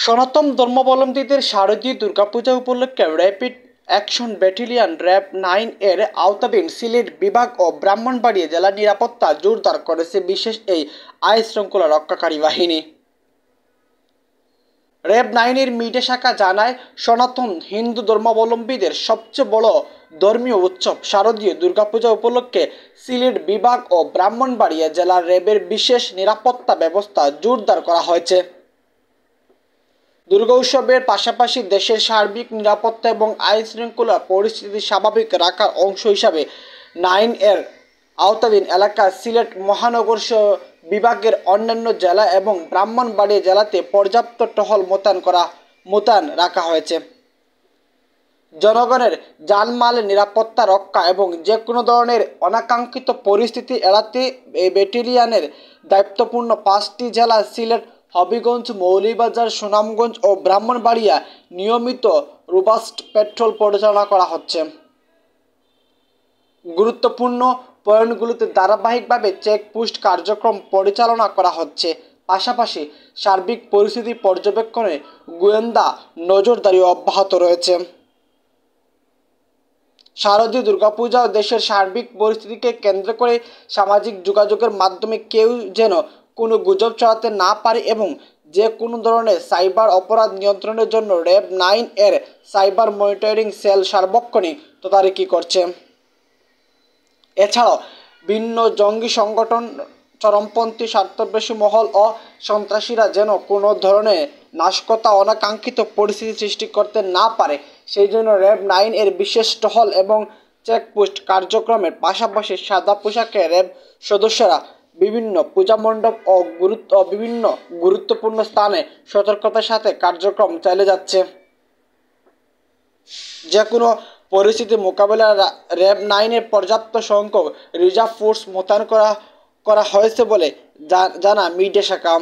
সনাতন ধর্মাবলম্বীদের শারদীয় দুর্গাপূজা উপলক্ষে র্যাপিড অ্যাকশন ব্যাটালিয়ন র্যাব 9 এর আওতাধীন সিলেট বিভাগ ও ব্রাহ্মণবাড়িয়া জেলার নিরাপত্তা জোরদার করেছে বিশেষ এই আইন শৃঙ্খলা রক্ষাকারী বাহিনী। র্যাব 9 এর মিডিয়া শাখা জানায়, সনাতন হিন্দু ধর্মাবলম্বীদের সবচেয়ে বড় ধর্মীয় উৎসব শারদীয় দুর্গাপূজা উপলক্ষে সিলেট বিভাগ ও ব্রাহ্মণবাড়িয়া জেলার র্যাবের বিশেষ নিরাপত্তা ব্যবস্থা জোরদার করা হয়েছে। দুর্গা উৎসবের পাশাপাশি দেশের সার্বিক নিরাপত্তা এবং আইন শৃঙ্খলা পরিস্থিতি স্বাভাবিক রাখার অংশ হিসাবে 9 এর আওতাধীন এলাকা সিলেট মহানগর বিভাগের অন্যান্য জেলা এবং ব্রাহ্মণবাড়িয়া জেলাতে পর্যাপ্ত টহল মোতায়েন রাখা হয়েছে। জনগণের জানমালের নিরাপত্তা রক্ষা এবং যে কোনো ধরনের অনাকাঙ্ক্ষিত পরিস্থিতি এড়াতে এই ব্যাটালিয়নের দায়িত্বপূর্ণ 5টি জেলা সিলেট, হবিগঞ্জ, মৌলভীবাজার, সুনামগঞ্জ ও ব্রাহ্মণবাড়িয়া নিয়মিত রোবাস্ট পেট্রোল পরিচালনা করা হচ্ছে। গুরুত্বপূর্ণ পয়েন্টগুলোতে ধারাবাহিকভাবে চেকপোস্ট কার্যক্রম পরিচালনা করা হচ্ছে। পাশাপাশি সার্বিক পরিস্থিতি পর্যবেক্ষণে গোয়েন্দা নজরদারি অব্যাহত রয়েছে। শারদীয় দুর্গাপূজা ও দেশের সার্বিক পরিস্থিতিকে কেন্দ্র করে সামাজিক যোগাযোগের মাধ্যমে কেউ যেন কোনো গুজব ছড়াতে না পারে এবং যে কোনো ধরনের সাইবার অপরাধ নিয়ন্ত্রণের জন্য র্যাব 9 এর সাইবার মনিটরিং সেল সার্বক্ষণিক তদারকি করছে। এছাড়াও ভিন্ন জঙ্গি সংগঠন, চরমপন্থী স্বার্থবেশী মহল ও সন্ত্রাসীরা যেন কোনো ধরনের নাশকতা অনাকাঙ্ক্ষিত পরিস্থিতি সৃষ্টি করতে না পারে সেই জন্য র্যাব 9 এর বিশেষ টহল এবং চেকপোস্ট কার্যক্রমের পাশাপাশি সাদা পোশাকে র্যাব সদস্যরা বিভিন্ন পূজা মণ্ডপ ও বিভিন্ন গুরুত্বপূর্ণ স্থানে সতর্কতার সাথে কার্যক্রম চালিয়ে যাচ্ছে। যে কোনো পরিস্থিতি মোকাবেলায় র্যাব 9 এর পর্যাপ্ত সংখ্যক রিজার্ভ ফোর্স মোতায়েন করা হয়েছে বলে জানা মিডিয়া শাখা।